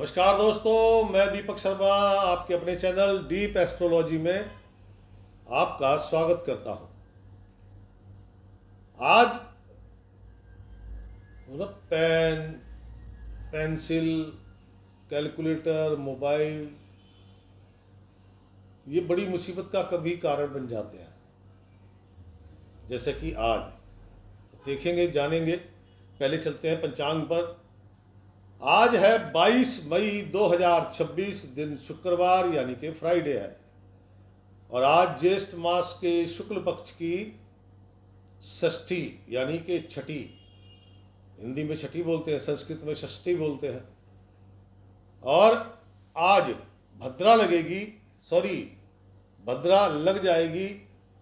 नमस्कार दोस्तों, मैं दीपक शर्मा आपके अपने चैनल डीप एस्ट्रोलॉजी में आपका स्वागत करता हूं। आज मतलब पेंसिल, कैलकुलेटर, मोबाइल ये बड़ी मुसीबत का कभी कारण बन जाते हैं। जैसे कि आज तो देखेंगे, जानेंगे। पहले चलते हैं पंचांग पर। आज है 22 मई 2026, दिन शुक्रवार यानी कि फ्राइडे है। और आज ज्येष्ठ मास के शुक्ल पक्ष की षष्ठी यानी कि छठी, हिंदी में छठी बोलते हैं, संस्कृत में षष्ठी बोलते हैं। और आज भद्रा लगेगी, भद्रा लग जाएगी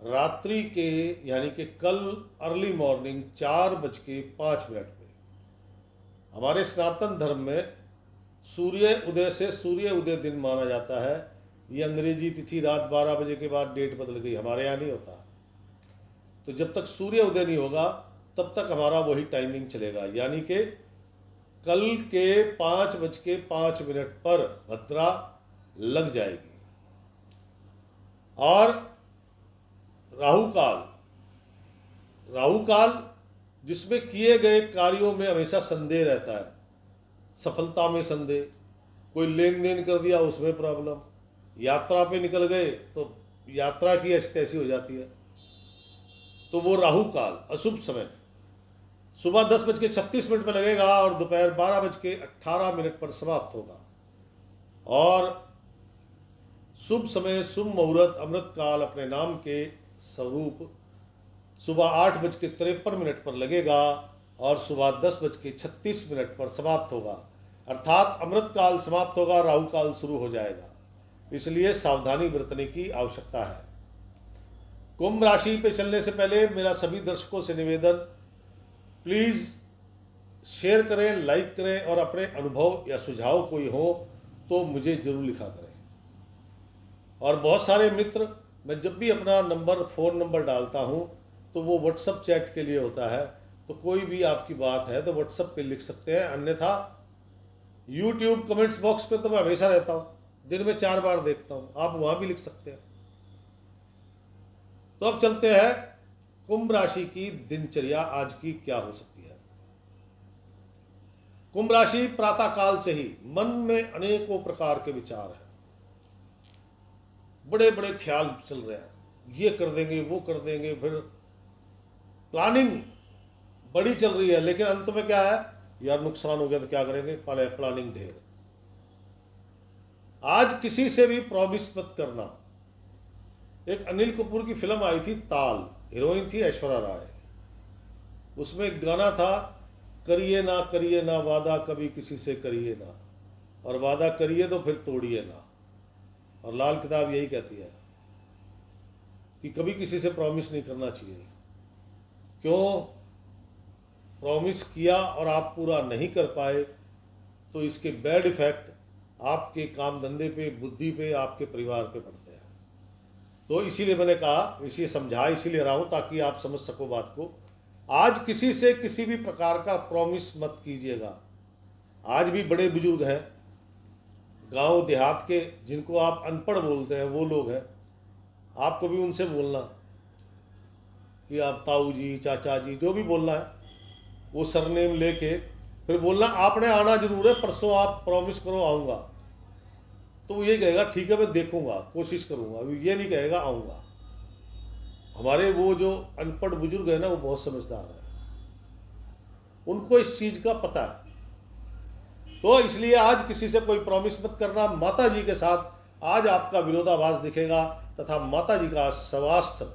रात्रि के यानी कि कल अर्ली मॉर्निंग 4:05 पे। हमारे सनातन धर्म में सूर्य उदय से सूर्य उदय दिन माना जाता है। ये अंग्रेजी तिथि रात 12 बजे के बाद डेट बदल गई, हमारे यहाँ नहीं होता। तो जब तक सूर्य उदय नहीं होगा तब तक हमारा वही टाइमिंग चलेगा, यानी कि कल के 5:05 पर भद्रा लग जाएगी। और राहु काल जिसमें किए गए कार्यों में हमेशा संदेह रहता है, सफलता में संदेह, कोई लेन देन कर दिया उसमें प्रॉब्लम, यात्रा पे निकल गए तो यात्रा की ऐसी तैसी हो जाती है। तो वो राहु काल अशुभ समय सुबह 10:36 पर लगेगा और दोपहर 12:18 पर समाप्त होगा। और शुभ समय, शुभ मुहूर्त, अमृत काल अपने नाम के स्वरूप सुबह 8:53 पर लगेगा और सुबह 10:36 पर समाप्त होगा। अर्थात अमृत काल समाप्त होगा, राहु काल शुरू हो जाएगा। इसलिए सावधानी बरतने की आवश्यकता है। कुंभ राशि पे चलने से पहले मेरा सभी दर्शकों से निवेदन, प्लीज़ शेयर करें, लाइक करें और अपने अनुभव या सुझाव कोई हो तो मुझे जरूर लिखा करें। और बहुत सारे मित्र, मैं जब भी अपना फ़ोन नंबर डालता हूं तो वो व्हाट्सअप चैट के लिए होता है। तो कोई भी आपकी बात है तो व्हाट्सअप पे लिख सकते हैं, अन्यथा यूट्यूब कमेंट्स बॉक्स पे तो मैं हमेशा रहता हूँ, दिन में 4 बार देखता हूँ, आप वहाँ भी लिख सकते हैं। तो अब चलते हैं कुंभ राशि की दिनचर्या आज की क्या हो सकती है। कुंभ राशि प्रातः काल से ही मन में अनेकों प्रकार के विचार हैं, बड़े बड़े ख्याल चल रहे हैं, ये कर देंगे वो कर देंगे, फिर प्लानिंग बड़ी चल रही है, लेकिन अंत में क्या है, यार नुकसान हो गया तो क्या करेंगे, प्लानिंग ढेर। आज किसी से भी प्रॉमिस मत करना। एक अनिल कपूर की फिल्म आई थी ताल, हीरोइन थी ऐश्वर्या राय। उसमें एक गाना था, करिए ना वादा कभी किसी से करिए ना, और वादा करिए तो फिर तोड़िए ना। और लाल किताब यही कहती है कि कभी किसी से प्रॉमिस नहीं करना चाहिए। क्यों? प्रॉमिस किया और आप पूरा नहीं कर पाए तो इसके बैड इफेक्ट आपके काम धंधे पे, बुद्धि पे, आपके परिवार पे पड़ते हैं। तो इसीलिए मैंने कहा, इसीलिए समझा, इसीलिए रहा हूं ताकि आप समझ सको बात को। आज किसी से किसी भी प्रकार का प्रॉमिस मत कीजिएगा। आज भी बड़े बुजुर्ग हैं गांव देहात के, जिनको आप अनपढ़ बोलते हैं, वो लोग हैं। आपको भी उनसे बोलना कि आप ताऊ जी, चाचा जी, जो भी बोलना है वो सरनेम लेके फिर बोलना, आपने आना जरूर है, परसों आप प्रॉमिस करो आऊँगा। तो वो ये कहेगा ठीक है मैं देखूंगा, कोशिश करूंगा, अभी ये नहीं कहेगा आऊँगा। हमारे वो जो अनपढ़ बुजुर्ग है ना, वो बहुत समझदार है, उनको इस चीज़ का पता है। तो इसलिए आज किसी से कोई प्रॉमिस मत करना। माता जी के साथ आज आपका विरोधाभास दिखेगा तथा माता जी का स्वास्थ्य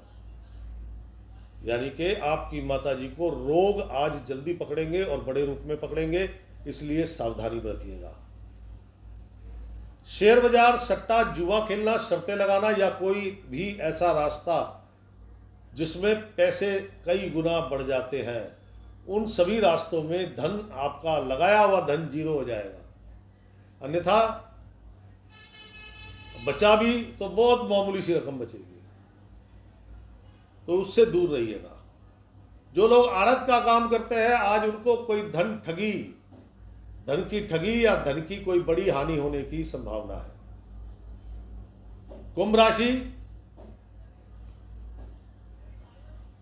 यानी कि आपकी माता जी को रोग आज जल्दी पकड़ेंगे और बड़े रूप में पकड़ेंगे, इसलिए सावधानी बरतिएगा। शेयर बाजार, सट्टा, जुआ खेलना, शर्तें लगाना या कोई भी ऐसा रास्ता जिसमें पैसे कई गुना बढ़ जाते हैं, उन सभी रास्तों में धन, आपका लगाया हुआ धन जीरो हो जाएगा। अन्यथा बचा भी तो बहुत मामूली सी रकम बचेगी, तो उससे दूर रहिएगा। जो लोग आड़त का काम करते हैं आज उनको कोई धन ठगी धन की ठगी या धन की कोई बड़ी हानि होने की संभावना है। कुंभ राशि,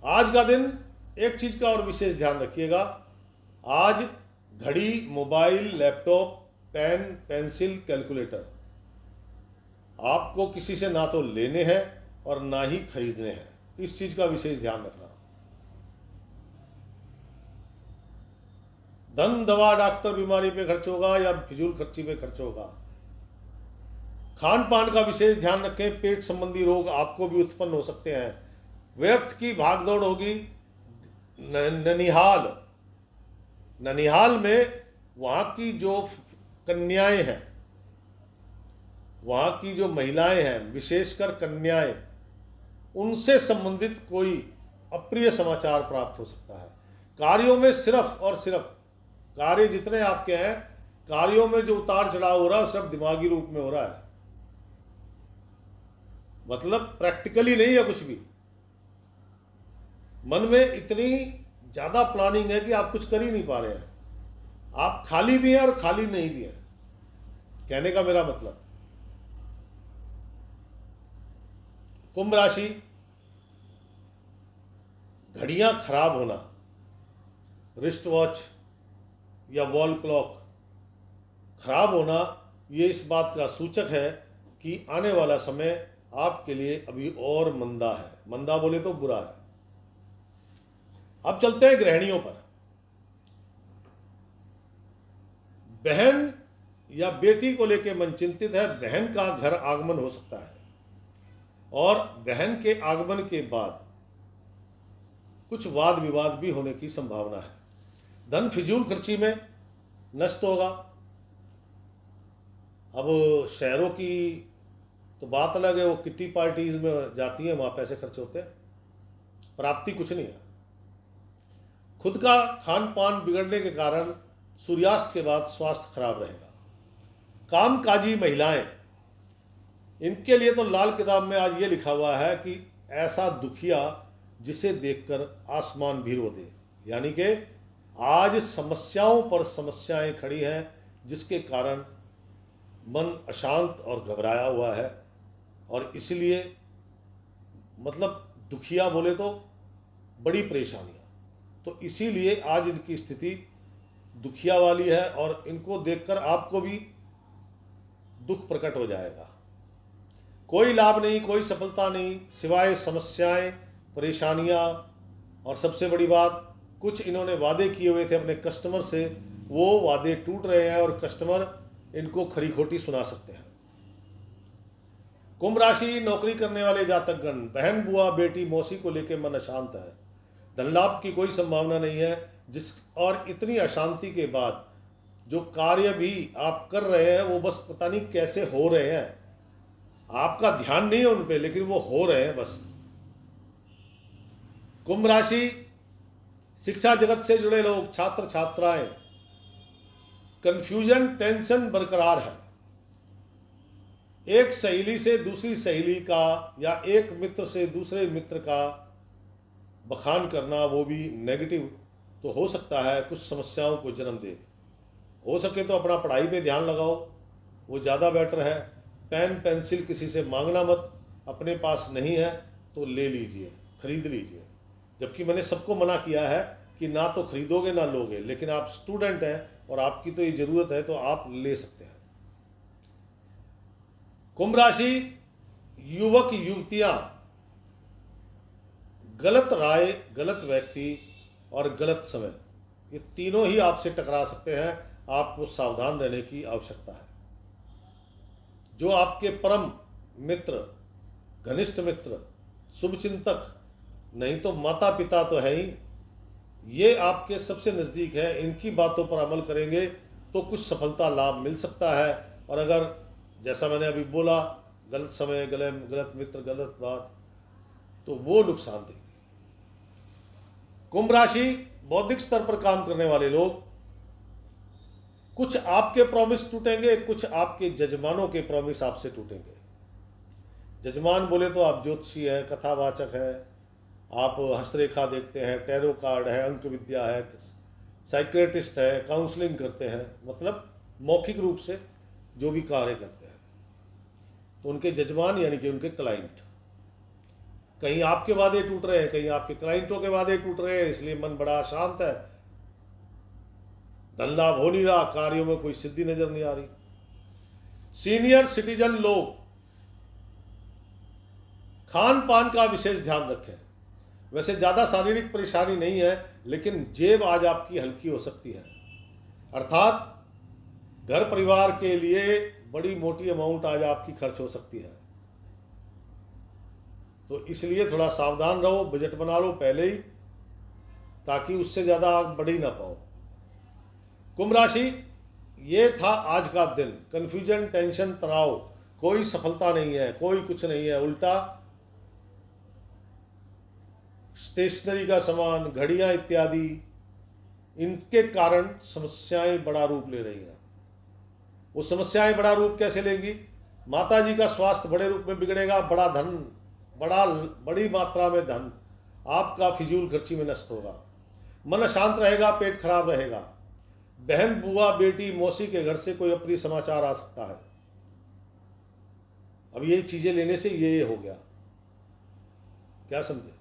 आज का दिन एक चीज का और विशेष ध्यान रखिएगा। आज घड़ी, mobile, laptop, pen, pencil, calculator आपको किसी से ना तो लेने हैं और ना ही खरीदने हैं। इस चीज का विशेष ध्यान रखना। धन, दवा, डॉक्टर, बीमारी पे खर्च होगा या फिजूल खर्ची पे खर्च होगा। खान पान का विशेष ध्यान रखें। पेट संबंधी रोग आपको भी उत्पन्न हो सकते हैं। व्यर्थ की भागदौड़ होगी। ननिहाल में वहां की जो कन्याएं हैं, वहां की जो महिलाएं हैं, विशेषकर कन्याएं, उनसे संबंधित कोई अप्रिय समाचार प्राप्त हो सकता है। कार्यों में सिर्फ और सिर्फ कार्य जितने आपके हैं, कार्यों में जो उतार चढ़ाव हो रहा है सिर्फ दिमागी रूप में हो रहा है, मतलब प्रैक्टिकली नहीं है कुछ भी। मन में इतनी ज्यादा प्लानिंग है कि आप कुछ कर ही नहीं पा रहे हैं। आप खाली भी हैं और खाली नहीं भी हैं, कहने का मेरा मतलब। कुंभ राशि, घड़ियां खराब होना, रिस्ट वॉच या वॉल क्लॉक खराब होना, ये इस बात का सूचक है कि आने वाला समय आपके लिए अभी और मंदा है। मंदा बोले तो बुरा है। अब चलते हैं गृहिणियों पर। बहन या बेटी को लेकर मन चिंतित है। बहन का घर आगमन हो सकता है और बहन के आगमन के बाद कुछ वाद विवाद भी होने की संभावना है। धन फिजूल खर्ची में नष्ट होगा। अब शहरों की तो बात अलग है, वो किट्टी पार्टीज में जाती हैं, वहां पैसे खर्च होते हैं, प्राप्ति कुछ नहीं है। खुद का खान पान बिगड़ने के कारण सूर्यास्त के बाद स्वास्थ्य खराब रहेगा। कामकाजी महिलाएं, इनके लिए तो लाल किताब में आज ये लिखा हुआ है कि ऐसा दुखिया जिसे देखकर आसमान भी रो दे। यानी कि आज समस्याओं पर समस्याएं खड़ी हैं, जिसके कारण मन अशांत और घबराया हुआ है। और इसलिए मतलब दुखिया बोले तो बड़ी परेशानियां, तो इसीलिए आज इनकी स्थिति दुखिया वाली है और इनको देखकर आपको भी दुख प्रकट हो जाएगा। कोई लाभ नहीं, कोई सफलता नहीं, सिवाय समस्याएं, परेशानियां। और सबसे बड़ी बात, कुछ इन्होंने वादे किए हुए थे अपने कस्टमर से, वो वादे टूट रहे हैं और कस्टमर इनको खरी खोटी सुना सकते हैं। कुंभ राशि, नौकरी करने वाले जातकगण, बहन, बुआ, बेटी, मौसी को लेकर मन अशांत है। धन लाभ की कोई संभावना नहीं है। और इतनी अशांति के बाद जो कार्य भी आप कर रहे हैं वो बस पता नहीं कैसे हो रहे हैं, आपका ध्यान नहीं है उन पे, लेकिन वो हो रहे हैं बस। कुंभ राशि, शिक्षा जगत से जुड़े लोग, छात्र छात्राएं, कंफ्यूजन, टेंशन बरकरार है। एक सहेली से दूसरी सहेली का या एक मित्र से दूसरे मित्र का बखान करना, वो भी नेगेटिव, तो हो सकता है कुछ समस्याओं को जन्म दे। हो सके तो अपना पढ़ाई पे ध्यान लगाओ, वो ज़्यादा बेटर है। पेन पेंसिल किसी से मांगना मत, अपने पास नहीं है तो ले लीजिए, खरीद लीजिए। जबकि मैंने सबको मना किया है कि ना तो खरीदोगे ना लोगे, लेकिन आप स्टूडेंट हैं और आपकी तो ये ज़रूरत है तो आप ले सकते हैं। कुंभ राशि, युवक युवतियां, गलत राय, गलत व्यक्ति और गलत समय, ये तीनों ही आपसे टकरा सकते हैं। आपको सावधान रहने की आवश्यकता है। जो आपके परम मित्र, घनिष्ठ मित्र, शुभचिंतक, नहीं तो माता पिता तो है ही, ये आपके सबसे नज़दीक है। इनकी बातों पर अमल करेंगे तो कुछ सफलता लाभ मिल सकता है। और अगर जैसा मैंने अभी बोला, गलत समय, गलत मित्र, गलत बात, तो वो नुकसान देगी। कुंभ राशि, बौद्धिक स्तर पर काम करने वाले लोग, कुछ आपके प्रॉमिस टूटेंगे, कुछ आपके जजमानों के प्रॉमिस आपसे टूटेंगे। जजमान बोले तो आप ज्योतिषी हैं, कथावाचक हैं, आप हस्तरेखा देखते हैं, टैरो कार्ड है, अंक विद्या है, साइकियाट्रिस्ट है, काउंसलिंग करते हैं, मतलब मौखिक रूप से जो भी कार्य करते हैं। तो उनके जजमान यानी कि उनके क्लाइंट, कहीं आपके वादे टूट रहे हैं, कहीं आपके क्लाइंटों के वादे टूट रहे हैं, इसलिए मन बड़ा अशांत है, धन लाभ हो नहीं रहा, कार्यों में कोई सिद्धि नजर नहीं आ रही। सीनियर सिटीजन लोग खान पान का विशेष ध्यान रखें। वैसे ज़्यादा शारीरिक परेशानी नहीं है, लेकिन जेब आज आपकी हल्की हो सकती है, अर्थात घर परिवार के लिए बड़ी मोटी अमाउंट आज आपकी खर्च हो सकती है। तो इसलिए थोड़ा सावधान रहो, बजट बना लो पहले ही, ताकि उससे ज़्यादा आग बढ़ ही ना पाओ। कुंभ राशि, ये था आज का दिन। कन्फ्यूजन, टेंशन, तनाव, कोई सफलता नहीं है, कोई कुछ नहीं है, उल्टा स्टेशनरी का सामान, घड़ियां इत्यादि, इनके कारण समस्याएं बड़ा रूप ले रही हैं। वो समस्याएं बड़ा रूप कैसे लेंगी? माता जी का स्वास्थ्य बड़े रूप में बिगड़ेगा, बड़ी मात्रा में धन आपका फिजूल खर्ची में नष्ट होगा, मन अशांत रहेगा, पेट खराब रहेगा, बहन, बुआ, बेटी, मौसी के घर से कोई अप्रिय समाचार आ सकता है। अब ये चीजें लेने से ये हो गया, क्या समझे?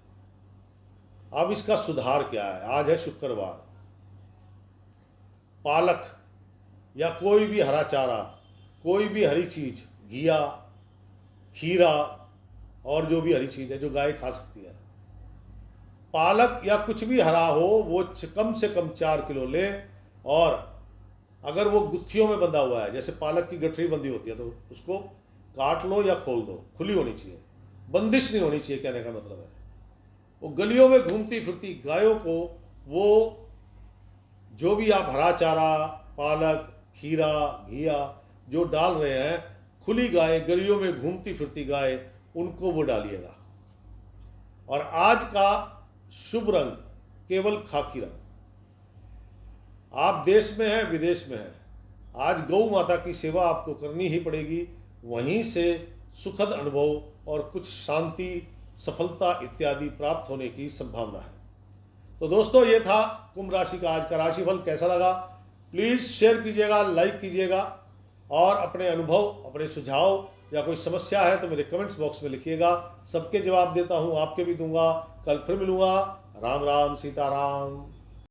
अब इसका सुधार क्या है? आज है शुक्रवार, पालक या कोई भी हरा चारा, कोई भी हरी चीज, घिया, खीरा और जो भी हरी चीज है जो गाय खा सकती है, पालक या कुछ भी हरा हो वो कम से कम 4 किलो ले। और अगर वो गुत्थियों में बंधा हुआ है, जैसे पालक की गठरी बंधी होती है, तो उसको काट लो या खोल दो, खुली होनी चाहिए, बंदिश नहीं होनी चाहिए, कहने का मतलब है। वो गलियों में घूमती फिरती गायों को वो जो भी आप हरा चारा, पालक, खीरा, घिया जो डाल रहे हैं, खुली गाय, गलियों में घूमती फिरती गाय, उनको वो डालिएगा। और आज का शुभ रंग केवल खाकी रंग। आप देश में हैं, विदेश में हैं, आज गौ माता की सेवा आपको करनी ही पड़ेगी, वहीं से सुखद अनुभव और कुछ शांति, सफलता इत्यादि प्राप्त होने की संभावना है। तो दोस्तों, ये था कुंभ राशि का आज का राशिफल। कैसा लगा प्लीज़ शेयर कीजिएगा, लाइक कीजिएगा, और अपने अनुभव, अपने सुझाव या कोई समस्या है तो मेरे कमेंट्स बॉक्स में लिखिएगा। सबके जवाब देता हूँ, आपके भी दूंगा। कल फिर मिलूंगा। राम राम, सीताराम।